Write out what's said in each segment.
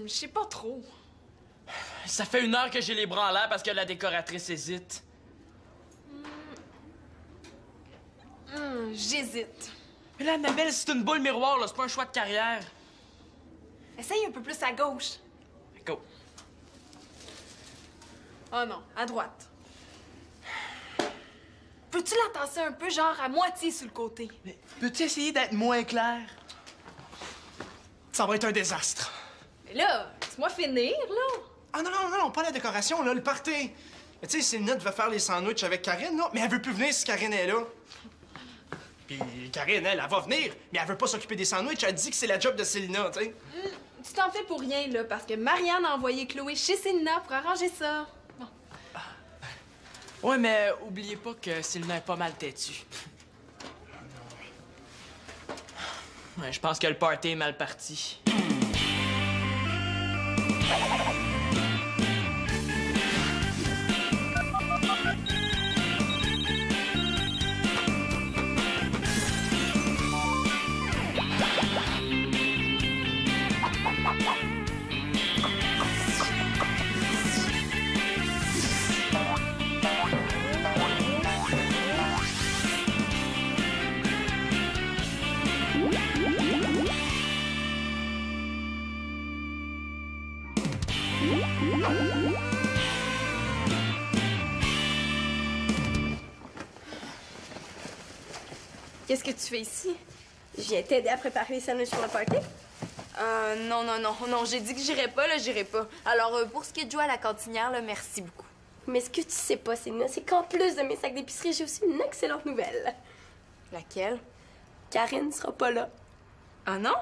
je sais pas trop. Ça fait 1 heure que j'ai les bras en l'air parce que la décoratrice hésite. J'hésite. Mais là, Annabelle, c'est une boule miroir, là. C'est pas un choix de carrière. Essaye un peu plus à gauche. Go. Oh non, à droite. Peux-tu la tasser un peu, genre à moitié sur le côté? Mais peux-tu essayer d'être moins clair? Ça va être un désastre. Mais là, laisse-moi finir, là. Ah non, pas la décoration, là, le party. Mais tu sais, Célina devait faire les sandwichs avec Karine, là, mais elle veut plus venir si Karine est là. Puis Karine, elle va venir, mais elle veut pas s'occuper des sandwichs. Elle dit que c'est la job de Célina, tu sais. Tu t'en fais pour rien, là, parce que Marianne a envoyé Chloé chez Célina pour arranger ça. Bon. Ouais, mais oubliez pas que Célina est pas mal têtue. Ouais, je pense que le party est mal parti. Qu'est-ce que tu fais ici? Je viens t'aider à préparer les sandwichs pour le party. Non, j'ai dit que j'irais pas, là, j'irais pas. Alors, pour ce qui est de jouer à la cantinière, là, merci beaucoup. Mais ce que tu sais pas, Célina, c'est qu'en plus de mes sacs d'épicerie, j'ai aussi une excellente nouvelle. Laquelle? Karine sera pas là. Ah non?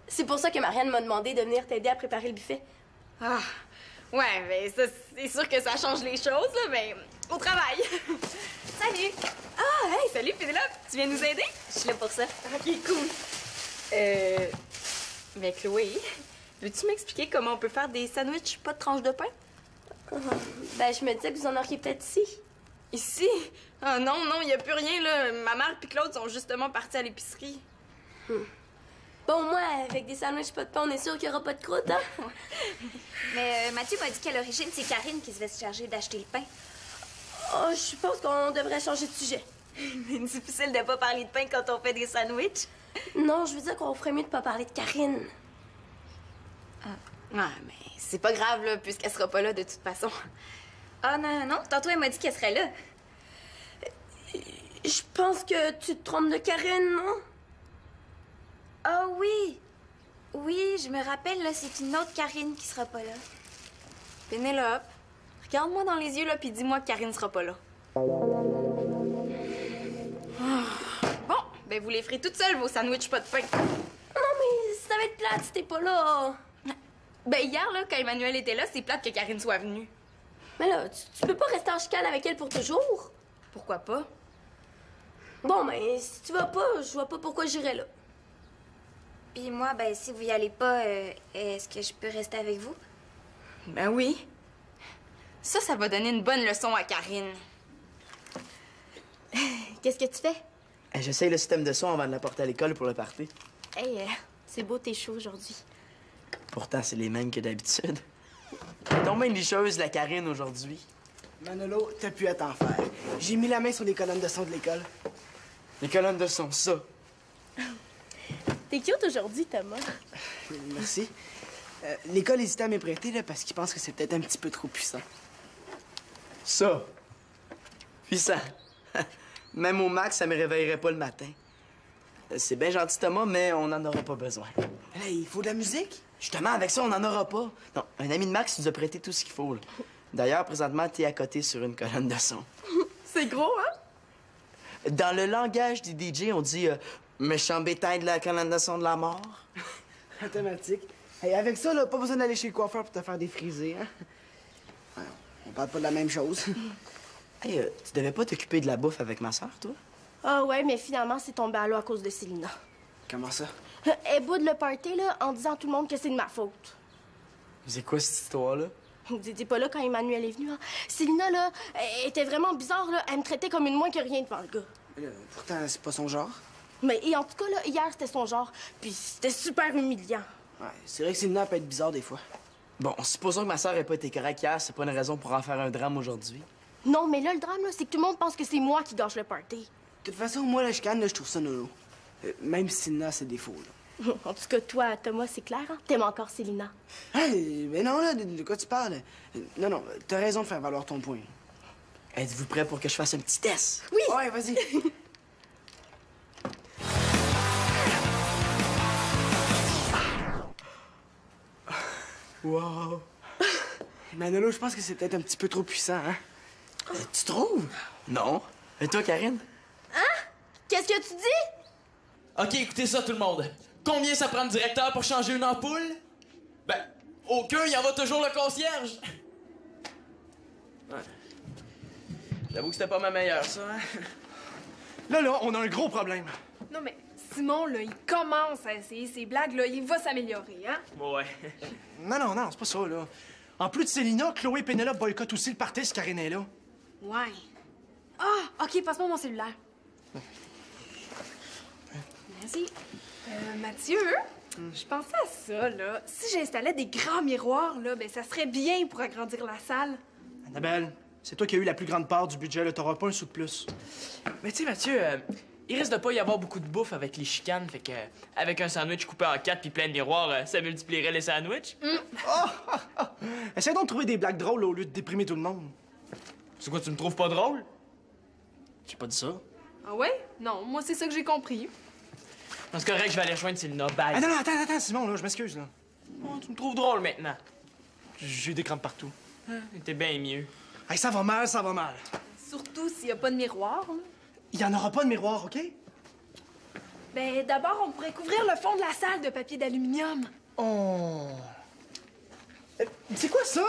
C'est pour ça que Marianne m'a demandé de venir t'aider à préparer le buffet. Ah, ouais, mais ça, c'est sûr que ça change les choses, là, mais au travail. Salut! Ah, hey, salut, Pénélope! Tu viens nous aider? Je suis là pour ça. Ok, cool. Mais Chloé, veux-tu m'expliquer comment on peut faire des sandwichs pas de tranches de pain? Ben, je me disais que vous en auriez peut-être ici. Ici? Ah non, il y a plus rien, là. Ma mère et Claude sont justement partis à l'épicerie. Bon, moi, avec des sandwichs pas de pain, on est sûr qu'il y aura pas de croûte, hein? Mais Mathieu m'a dit qu'à l'origine, c'est Karine qui se va se charger d'acheter le pain. Oh, je pense qu'on devrait changer de sujet. Difficile de pas parler de pain quand on fait des sandwichs. Non, je veux dire qu'on ferait mieux de pas parler de Karine. Ah, mais c'est pas grave, là, puisqu'elle sera pas là de toute façon. Ah non, tantôt elle m'a dit qu'elle serait là. Je pense que tu te trompes de Karine, non? Ah oui, je me rappelle, là, c'est une autre Karine qui sera pas là. Pénélope, regarde-moi dans les yeux, là, puis dis-moi que Karine sera pas là. Bon, ben vous les ferez toutes seules, vos sandwichs pas de pain. Non, mais ça va être plate si t'es pas là. Ben hier, là, quand Emmanuel était là, c'est plate que Karine soit venue. Mais là, tu peux pas rester en chicane avec elle pour toujours. Pourquoi pas? Bon, mais si tu vas pas, je vois pas pourquoi j'irais là. Puis moi, ben si vous y allez pas, est-ce que je peux rester avec vous? Ben oui. Ça va donner une bonne leçon à Karine. Qu'est-ce que tu fais? J'essaye le système de son avant de l'apporter à l'école pour le party. Hey, c'est beau tes choux aujourd'hui. Pourtant, c'est les mêmes que d'habitude. Elle tombe bien licheuse, la Karine, aujourd'hui. Manolo, t'as pu à t'en faire. J'ai mis la main sur les colonnes de son de l'école. Les colonnes de son, ça. T'es cute aujourd'hui, Thomas. Merci. L'école hésitait à me prêter là, parce qu'ils pensent que c'est peut-être un petit peu trop puissant. Ça. Puissant. Même au max, ça me réveillerait pas le matin. C'est bien gentil, Thomas, mais on n'en aura pas besoin. Hey, il faut de la musique? Justement, avec ça, on n'en aura pas. Non, un ami de Max nous a prêté tout ce qu'il faut, là. D'ailleurs, présentement, t'es à côté sur une colonne de son. C'est gros, hein? Dans le langage des DJ, on dit méchant bétail de la colonne de son de la mort. Automatique. Hey, avec ça, là, pas besoin d'aller chez le coiffeur pour te faire défriser, hein? Ouais, on parle pas de la même chose. Hey, tu devais pas t'occuper de la bouffe avec ma soeur, toi? Ah ouais, mais finalement, c'est tombé à l'eau à cause de Célina. Comment ça? Elle boude le party, là, en disant à tout le monde que c'est de ma faute. C'est quoi cette histoire-là? T'étais pas là quand Emmanuel est venu, hein? Célina, là, elle était vraiment bizarre, là. Elle me traitait comme une moins que rien devant le gars. Pourtant, c'est pas son genre. Mais et en tout cas, là, hier, c'était son genre. Puis c'était super humiliant. Ouais, c'est vrai que Célina peut être bizarre des fois. Bon, supposons que ma soeur ait pas été correcte hier, c'est pas une raison pour en faire un drame aujourd'hui. Non, mais là, le drame, là, c'est que tout le monde pense que c'est moi qui gâche le party. De toute façon, moi, la chicane, là, je trouve ça nono. Même si Célina a ses défauts, là. En tout cas, toi, Thomas, c'est clair, hein? T'aimes encore Célina. Hey, mais non, là, de quoi tu parles? Non, t'as raison de faire valoir ton point. Êtes-vous prêt pour que je fasse un petit test? Oui! Ouais, vas-y. Wow! Manolo, je pense que c'est peut-être un petit peu trop puissant, hein? Tu trouves? Non. Et toi, Karine? Qu'est-ce que tu dis? OK, écoutez ça, tout le monde. Combien ça prend de directeur pour changer une ampoule? Ben, aucun, il y en va toujours le concierge. Ouais. J'avoue que c'était pas ma meilleure, ça, hein? Là, on a un gros problème. Non, mais Simon, là, il commence à essayer ses blagues, là. Il va s'améliorer, hein? Ouais. Non, c'est pas ça, là. En plus de Célina, Chloé et Pénélope boycottent aussi le party si Karine est là. Ouais. Ah, OK, passe-moi mon cellulaire. Merci. Mathieu, je pensais à ça, là. Si j'installais des grands miroirs, là, ben ça serait bien pour agrandir la salle. Annabelle, c'est toi qui as eu la plus grande part du budget, là. T'auras pas un sou de plus. Mais tu sais, Mathieu, il risque de pas y avoir beaucoup de bouffe avec les chicanes, fait que avec un sandwich coupé en 4 puis plein de miroirs, ça multiplierait les sandwichs. Essaye donc de trouver des blagues drôles au lieu de déprimer tout le monde. C'est quoi, tu me trouves pas drôle? J'ai pas dit ça. Ah ouais? Non, moi, c'est ça que j'ai compris. C'est correct, je vais aller rejoindre Célina. Bye. Ah non, attends, Simon, là, je m'excuse, là. Oh, tu me trouves drôle maintenant. J'ai des crampes partout. T'es bien mieux. Hey, ça va mal, ça va mal. Surtout s'il n'y a pas de miroir, là. Il y en aura pas de miroir, OK? Ben, d'abord, on pourrait couvrir le fond de la salle de papier d'aluminium. Oh. C'est quoi ça?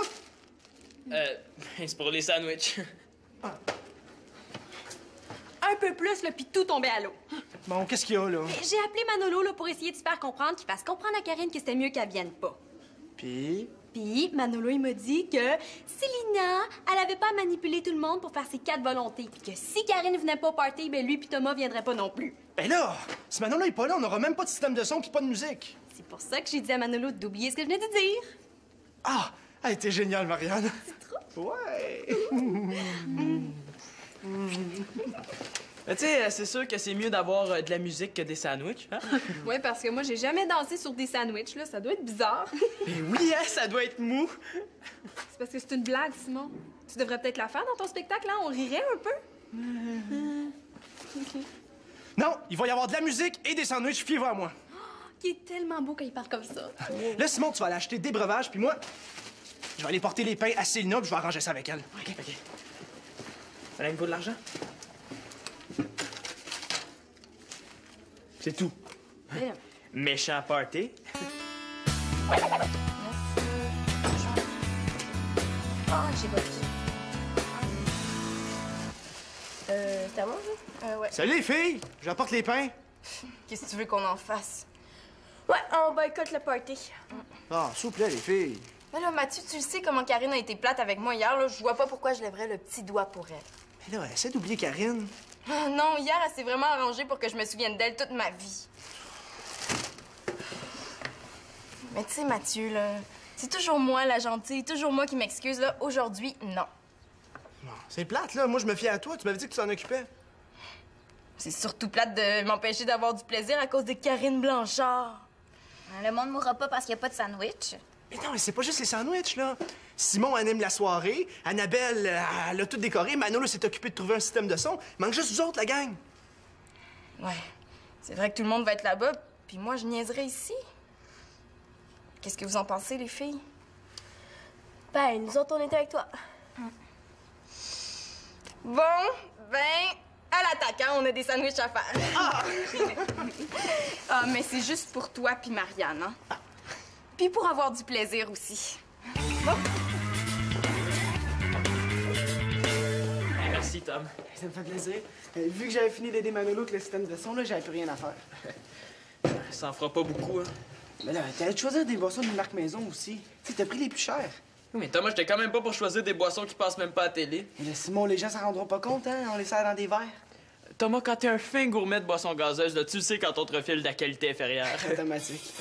C'est pour les sandwichs. Un peu plus, là, puis tout tombait à l'eau. Bon, qu'est-ce qu'il y a, là? J'ai appelé Manolo là, pour essayer de se faire comprendre, qu'il fasse comprendre à Karine que c'était mieux qu'elle vienne pas. Puis... Puis Manolo, il m'a dit que Célina, elle avait pas à manipuler tout le monde pour faire ses 4 volontés. Puis que si Karine venait pas au party, ben lui puis Thomas viendraient pas non plus. Ben là, si Manon là est pas là, on aura même pas de système de son puis pas de musique. C'est pour ça que j'ai dit à Manolo d'oublier ce que je venais de dire. Ah! Elle était géniale, Marianne. C'est trop? Ouais! Mais tu sais, c'est sûr que c'est mieux d'avoir de la musique que des sandwichs, hein? Ouais, parce que moi, j'ai jamais dansé sur des sandwichs, là. Ça doit être bizarre. Mais oui, hein, ça doit être mou. C'est parce que c'est une blague, Simon. Tu devrais peut-être la faire dans ton spectacle, hein? On rirait un peu. OK. Non, il va y avoir de la musique et des sandwichs, fiez-vous à moi. Qui est tellement beau quand il parle comme ça. Là, Simon, tu vas aller acheter des breuvages, puis moi, je vais aller porter les pains à Célina, puis je vais arranger ça avec elle. OK. Ça me vaut de l'argent? C'est tout. Méchant party. Ah, j'ai pas vu. C'est à moi, ça? Ouais. Salut, les filles! J'apporte les pains. Qu'est-ce que tu veux qu'on en fasse? Ouais, on boycotte le party. Ah, s'il vous plaît, les filles. Mais là, Mathieu, tu le sais comment Karine a été plate avec moi hier, là. Je vois pas pourquoi je lèverais le petit doigt pour elle. Mais là, essaie d'oublier Karine. Ah non, hier, elle s'est vraiment arrangée pour que je me souvienne d'elle toute ma vie. Mais tu sais, Mathieu, là, c'est toujours moi, la gentille, toujours moi qui m'excuse, là. Aujourd'hui, non. Bon, c'est plate, là. Moi, je me fiais à toi. Tu m'avais dit que tu t'en occupais. C'est surtout plate de m'empêcher d'avoir du plaisir à cause de Karine Blanchard. Le monde mourra pas parce qu'il n'y a pas de sandwich. Mais non, mais c'est pas juste les sandwichs, là. Simon anime la soirée, Annabelle, elle a tout décoré, Manolo s'est occupé de trouver un système de son. Il manque juste vous autres, la gang. Ouais, c'est vrai que tout le monde va être là-bas, puis moi, je niaiserai ici. Qu'est-ce que vous en pensez, les filles? Ben, nous autres, on était avec toi. Bon, ben, à l'attaque, hein, on a des sandwichs à faire. Ah, mais c'est juste pour toi puis Marianne, hein? Puis pour avoir du plaisir aussi. Bon. Merci, Tom. Ça me fait plaisir. Vu que j'avais fini d'aider Manolo avec le système de son, là, j'avais plus rien à faire. Ça en fera pas beaucoup, hein. Mais là, t'allais te choisir des boissons d'une marque maison aussi. Tu sais, t'as pris les plus chères. Oui, mais Thomas, j'étais quand même pas pour choisir des boissons qui passent même pas à la télé. Et là, Simon, les gens s'en rendront pas compte, hein? On les sert dans des verres. Thomas, quand t'es un fin gourmet de boissons gazeuses, là, tu le sais quand on te refile de la qualité inférieure. Automatique.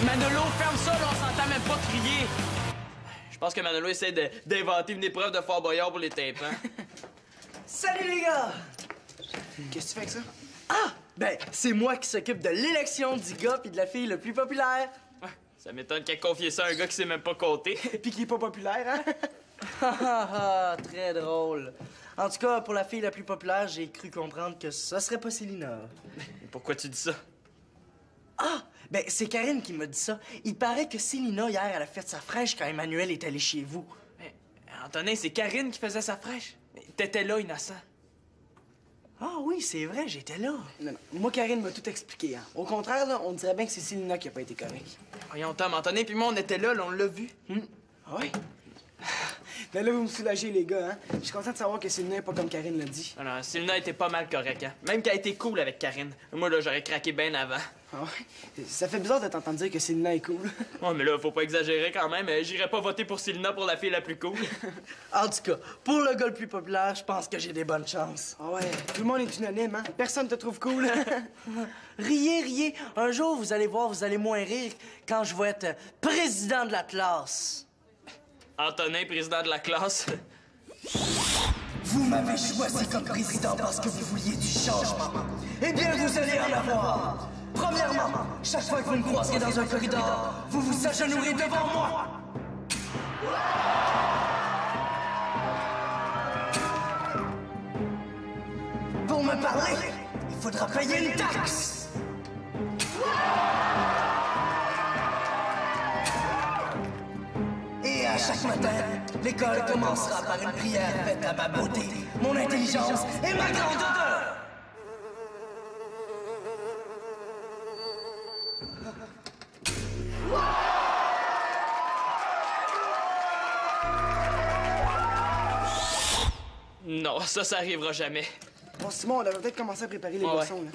Manolo, ferme ça, là, on s'entend même pas crier. Je pense que Manolo essaie d'inventer une épreuve de Fort Boyard pour les tympans. Salut les gars! Qu'est-ce que tu fais avec ça? Ah! Ben, c'est moi qui s'occupe de l'élection du gars puis de la fille le plus populaire. Ouais, ça m'étonne qu'elle confie ça à un gars qui sait même pas compter. Puis qui est pas populaire, hein? Très drôle. En tout cas, pour la fille la plus populaire, j'ai cru comprendre que ça serait pas Célina. Pourquoi tu dis ça? Ah! Ben, c'est Karine qui m'a dit ça. Il paraît que Célina, hier, elle a fait sa fraîche quand Emmanuel est allé chez vous. Mais, Antonin, c'est Karine qui faisait sa fraîche. T'étais là, innocent. Ah oui, c'est vrai, j'étais là. Non, non. Moi, Karine m'a tout expliqué. Hein. Au contraire, là, on dirait bien que c'est Célina qui a pas été correcte. Voyons, Tom, Antonin puis moi, on était là, on l'a vu. Ah oui? Ben là, vous me soulagez, les gars, hein? Je suis content de savoir que Célina n'est pas comme Karine l'a dit. Alors, Célina était pas mal correcte, hein. Même qu'elle a été cool avec Karine. Moi, là, j'aurais craqué bien avant. Ah ouais? Ça fait bizarre de t'entendre dire que Célina est cool. Ouais, mais là, faut pas exagérer quand même. J'irais pas voter pour Célina pour la fille la plus cool. En tout cas, pour le gars le plus populaire, je pense que j'ai des bonnes chances. Ah ouais, tout le monde est unanime, hein? Personne te trouve cool. Riez, riez. Un jour, vous allez voir, vous allez moins rire quand je vais être président de la classe. Antonin, président de la classe. Vous m'avez choisi comme président parce que vous vouliez du changement. Eh bien, vous allez en avoir. Premièrement, chaque fois que vous me croiserez dans un corridor, vous vous agenouillerez devant moi. Pour me parler, il faudra payer une taxe. Et à chaque matin, l'école commencera par une prière faite à ma beauté, mon intelligence et ma grandeur. Non, ça arrivera jamais. Bon, Simon, on devrait peut-être commencer à préparer les boissons, là.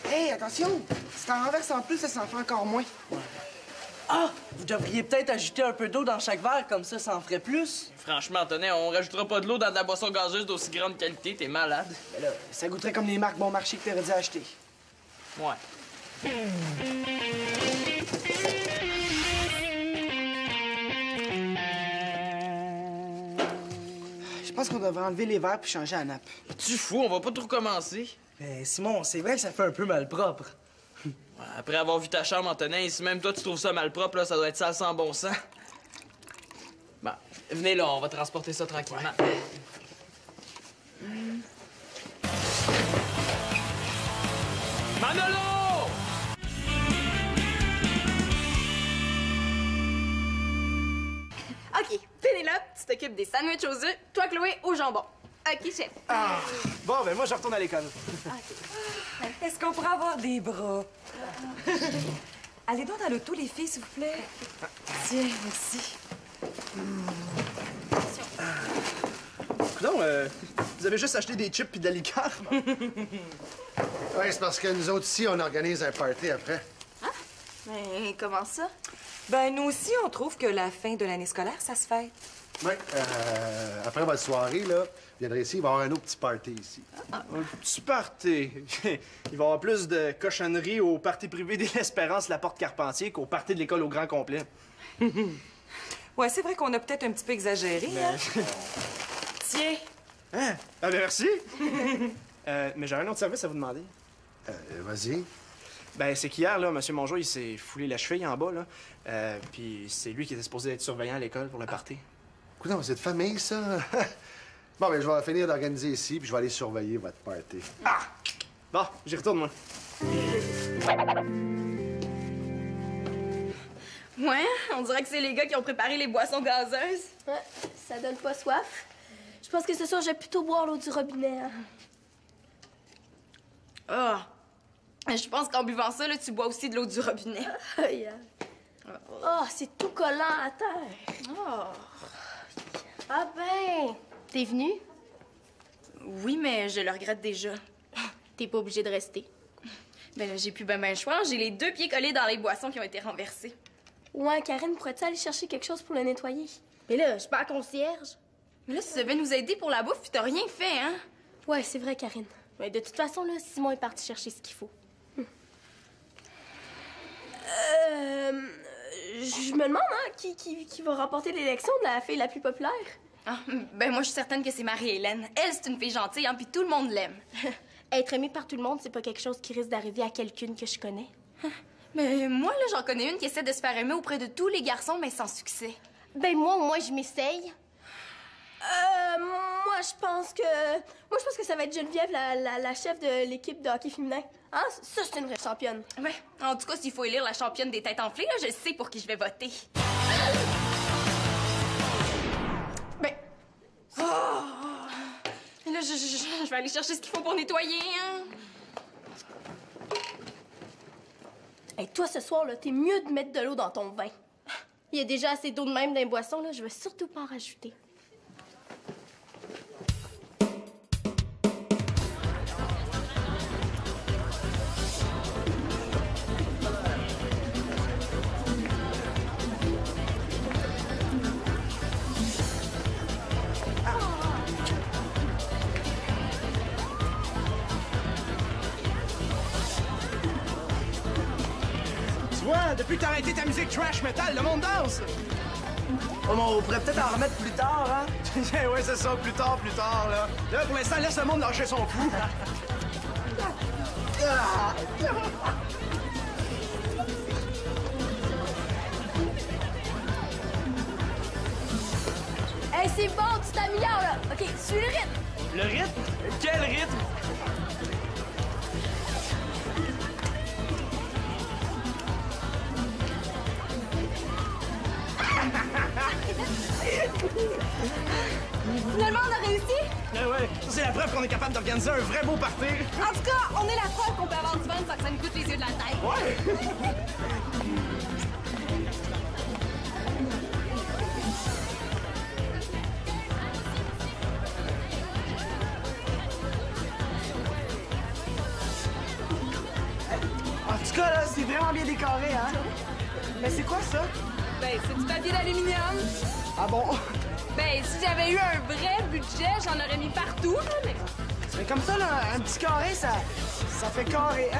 Hey, attention! Si t'en renverses en plus, ça s'en fait encore moins. Ah! Vous devriez peut-être ajouter un peu d'eau dans chaque verre, comme ça en ferait plus. Franchement, Antonin, on rajoutera pas de l'eau dans de la boisson gazeuse d'aussi grande qualité, t'es malade. Ben là, ça goûterait comme les marques bon marché que t'aurais dû acheter. Ouais. Je pense qu'on devrait enlever les verres puis changer la nappe. Tu fous, on va pas tout recommencer. Mais Simon, c'est vrai que ça fait un peu malpropre. Ouais, après avoir vu ta chambre, Antonin, si même toi tu trouves ça malpropre, là, ça doit être sale sans bon sens. Bon, venez là, on va transporter ça tranquillement. Manolo! OK, Pénélope, tu t'occupes des sandwichs aux œufs, toi, Chloé, au jambon. OK, chef. Bon, ben moi, je retourne à l'école. Est-ce qu'on pourrait avoir des bras? Allez donc dans l'auto, les filles, s'il vous plaît. Tiens, merci. Non, vous avez juste acheté des chips puis de la liqueur? Oui, c'est parce que nous autres ici, on organise un party après. Mais comment ça? Ben, nous aussi, on trouve que la fin de l'année scolaire, ça se fête. Oui, après votre soirée, là, vous viendrez ici, il va y avoir un autre petit party ici. Un petit party. Il va y avoir plus de cochonneries au party privé de l'Espérance, la Porte Carpentier, qu'au party de l'école au grand complet. Ouais, c'est vrai qu'on a peut-être un petit peu exagéré, hein? Tiens. Hein? Ah, ben merci. Mais j'ai un autre service à vous demander. Vas-y. Ben, c'est qu'hier, là, M. Mongeau, il s'est foulé la cheville en bas, là. Puis c'est lui qui était supposé être surveillant à l'école pour le party. Écoute, c'est de famille, ça. Bon, ben, je vais finir d'organiser ici, puis je vais aller surveiller votre party. Ah! Bon, j'y retourne, moi. Ouais, on dirait que c'est les gars qui ont préparé les boissons gazeuses. Ouais, ça donne pas soif. Je pense que ce soir, je vais plutôt boire l'eau du robinet. Hein. Ah! Je pense qu'en buvant ça, là, tu bois aussi de l'eau du robinet. Oh, c'est tout collant à terre. Oh! Ah ben, t'es venu? Oui, mais je le regrette déjà. T'es pas obligé de rester. Ben là, j'ai plus ben le choix. J'ai les 2 pieds collés dans les boissons qui ont été renversées. Ouais, Karine, pourrais-tu aller chercher quelque chose pour le nettoyer? Mais là, je suis pas la concierge. Mais là, tu devais nous aider pour la bouffe, puis t'as rien fait, hein? Ouais, c'est vrai, Karine. Mais de toute façon, là, Simon est parti chercher ce qu'il faut. Je me demande, hein, qui va remporter l'élection de la fille la plus populaire? Ah, ben moi, je suis certaine que c'est Marie-Hélène. Elle, c'est une fille gentille, hein, puis tout le monde l'aime. Être aimée par tout le monde, c'est pas quelque chose qui risque d'arriver à quelqu'une que je connais. Mais moi, là, j'en connais une qui essaie de se faire aimer auprès de tous les garçons, mais sans succès. Ben moi, au moins, je m'essaye. Moi, je pense que ça va être Geneviève, la chef de l'équipe de hockey féminin. Hein? Ça, c'est une vraie championne. Ouais. En tout cas, s'il faut élire la championne des têtes enflées, là, je sais pour qui je vais voter. Ben... Oh! Là, je vais aller chercher ce qu'il faut pour nettoyer, hein? Hey, toi, ce soir, là, t'es mieux de mettre de l'eau dans ton vin. Il y a déjà assez d'eau de même dans les boissons, là. Je vais surtout pas en rajouter. Depuis que t'as arrêté ta musique trash metal, le monde danse! Oh, mais on pourrait peut-être en remettre plus tard, hein? Ouais, c'est ça, plus tard, là. Là, pour l'instant, laisse le monde lâcher son fou. Hey, c'est bon, tu t'améliores, là. OK, suis le rythme. Le rythme? Quel rythme? Finalement, on a réussi? Ouais, c'est la preuve qu'on est capable d'organiser un vrai beau party. En tout cas, on est la preuve qu'on peut avoir du fun sans que ça nous coûte les yeux de la tête. Ouais! En tout cas, là, c'est vraiment bien décoré, hein? Mais c'est quoi, ça? Ben, c'est du papier d'aluminium. Ah bon? Ben, si j'avais eu un vrai budget, j'en aurais mis partout, là, mais... Mais comme ça, là, un petit carré, ça fait carré.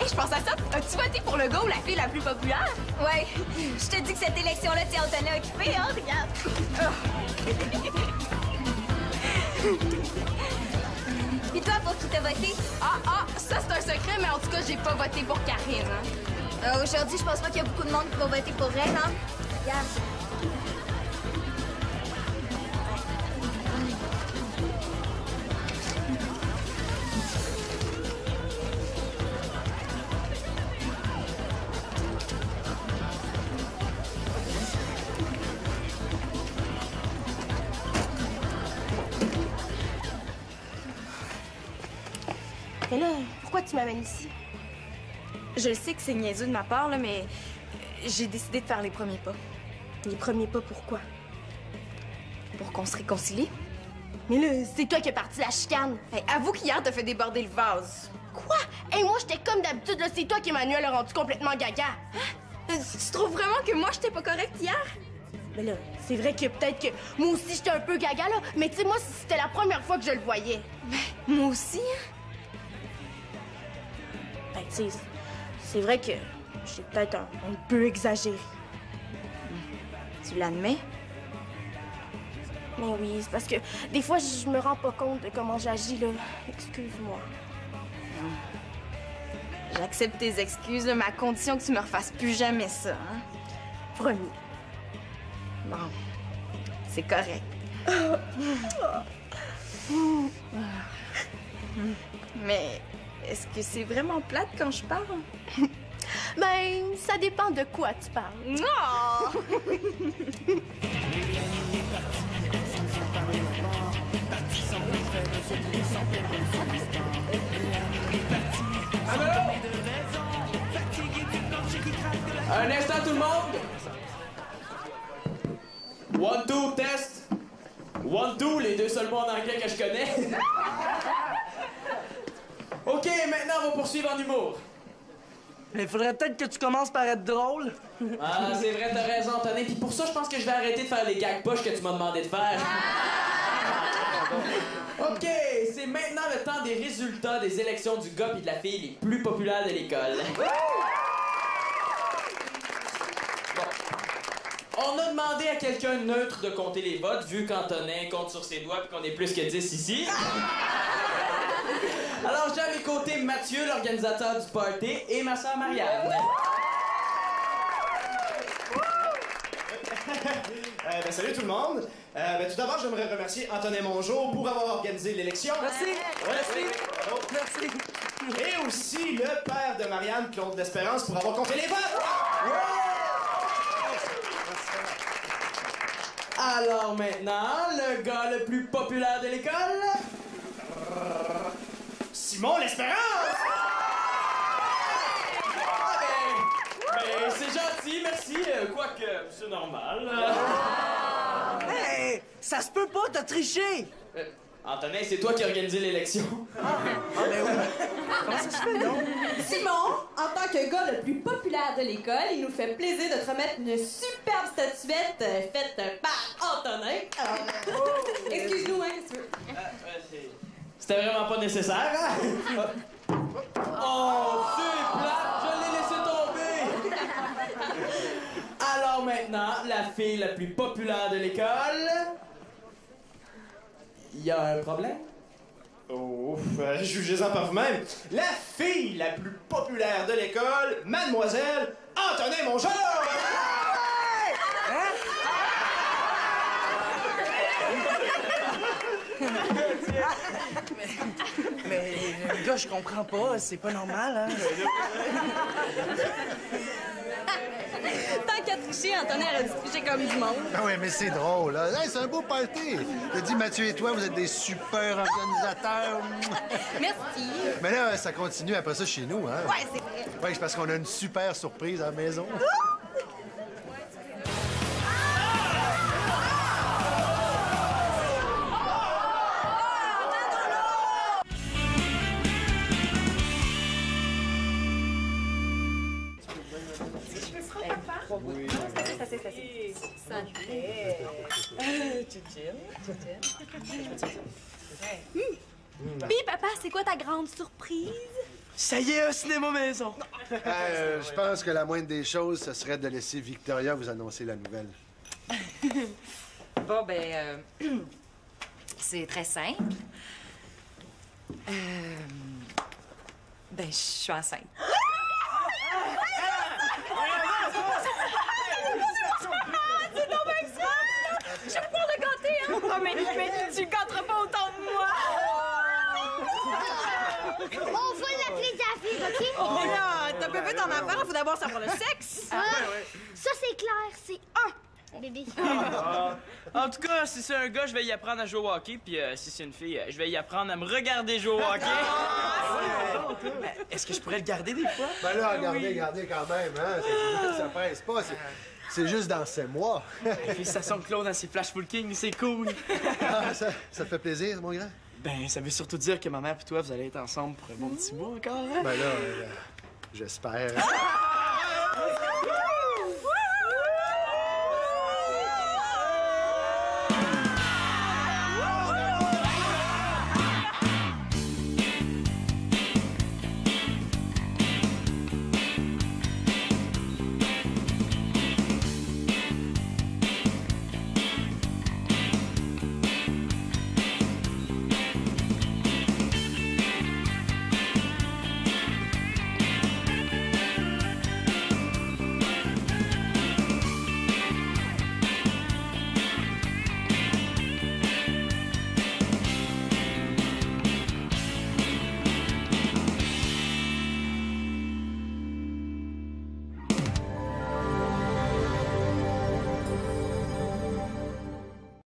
Je pense à ça. As-tu voté pour le gars ou la fille la plus populaire? Ouais. Je te dis que cette élection-là, t'es en tenue occupée, hein? Regarde. Et toi, pour qui t'as voté? Ça, c'est un secret, mais en tout cas, j'ai pas voté pour Karine. Hein? Aujourd'hui, je pense pas qu'il y a beaucoup de monde qui va voter pour elle, hein? Regarde. Mais là, pourquoi tu m'amènes ici? Je sais que c'est niaiseux de ma part, là, mais j'ai décidé de faire les premiers pas. Les premiers pas, pourquoi? Pour qu'on se réconcilie. Mais là, c'est toi qui as parti la chicane. Hey, avoue qu'hier, t'as fait déborder le vase. Quoi? Hey, moi, j'étais comme d'habitude, là. C'est toi qu'Emmanuel a rendu complètement gaga. Tu trouves vraiment que moi, j'étais pas correcte hier? Mais là, c'est vrai que peut-être que moi aussi, j'étais un peu gaga, là. Mais tu sais, moi, c'était la première fois que je le voyais. Ben, moi aussi, hein? Ben, tu sais, c'est vrai que j'ai peut-être un peu exagéré. Tu l'admets? Mais oui, c'est parce que des fois, je me rends pas compte de comment j'agis, là. Excuse-moi. J'accepte tes excuses, là, mais à condition que tu me refasses plus jamais ça, hein? Promis. Bon, c'est correct. Mais est-ce que c'est vraiment plate quand je parle? Ben, ça dépend de quoi tu parles. Non! Allô? Un instant, tout le monde. 1, 2, test. 1, 2, les deux seuls mots en anglais que je connais. OK, maintenant, on va poursuivre en humour. Il faudrait peut-être que tu commences par être drôle. Ah, c'est vrai, t'as raison, Antonin. Puis pour ça, je pense que je vais arrêter de faire les gags poches que tu m'as demandé de faire. OK, c'est maintenant le temps des résultats des élections du gars et de la fille les plus populaires de l'école. Bon. On a demandé à quelqu'un neutre de compter les votes, vu qu'Antonin compte sur ses doigts et qu'on est plus que 10 ici. Alors, j'ai à mes côtés Mathieu, l'organisateur du party, et ma sœur Marianne. Salut tout le monde. Tout d'abord, j'aimerais remercier Antonin Mongeau pour avoir organisé l'élection. Merci. Merci. Merci. Et aussi le père de Marianne, Claude L'Espérance, pour avoir compté les votes. Alors maintenant, le gars le plus populaire de l'école... Simon L'Espérance! Ben, c'est gentil, merci. Quoique, c'est normal. Hey! Ça se peut pas, t'as triché! Antonin, c'est toi qui as organisé l'élection. Ben oui. Comment ça se fait, non? Simon, en tant que gars le plus populaire de l'école, il nous fait plaisir de te remettre une superbe statuette faite par Antonin. Excuse-nous, hein, qu'est-ce que tu veux? C'était vraiment pas nécessaire, hein? Oh, c'est plate! Je l'ai laissé tomber! Alors maintenant, la fille la plus populaire de l'école... Il y a un problème? Oh, jugez-en par vous-même. La fille la plus populaire de l'école, Mademoiselle Antonin Mongeau! Mais les gars, je comprends pas, c'est pas normal, hein? Tant qu'à tricher, Antonin aurait dû tricher comme du monde. Ah oui, mais c'est drôle, là. Hey, c'est un beau party. T'as dit, Mathieu et toi, vous êtes des super organisateurs. Merci. Mais là, ça continue après ça chez nous, hein? Ouais, c'est vrai. Oui, c'est parce qu'on a une super surprise à la maison. Oui. C'est assez. Puis, papa, c'est quoi ta grande surprise? Ça y est, un cinéma maison. Je pense que la moindre des choses, ce serait de laisser Victoria vous annoncer la nouvelle. Bon, c'est très simple. Je suis enceinte. C'est donc bien ça! Je vais pouvoir le gâter, hein? Oh, mais tu gâteras pas autant de moi! On va l'appeler ta fille, OK? Mais là, t'as pas fait ton affaire, faut d'abord savoir le sexe. Ça, c'est clair, c'est un bébé. En tout cas, si c'est un gars, je vais y apprendre à jouer au hockey, puis si c'est une fille, je vais y apprendre à me regarder jouer au hockey. Est-ce que je pourrais le garder des fois? Ben là, regardez quand même, hein? Ça presse pas, c'est juste dans 7 mois. Félicitations de Claude à ses Flash Full King, c'est cool. Ah, ça te fait plaisir, mon grand? Ben, ça veut surtout dire que ma mère et toi, vous allez être ensemble pour un bon petit mois encore, hein? Ben là, j'espère.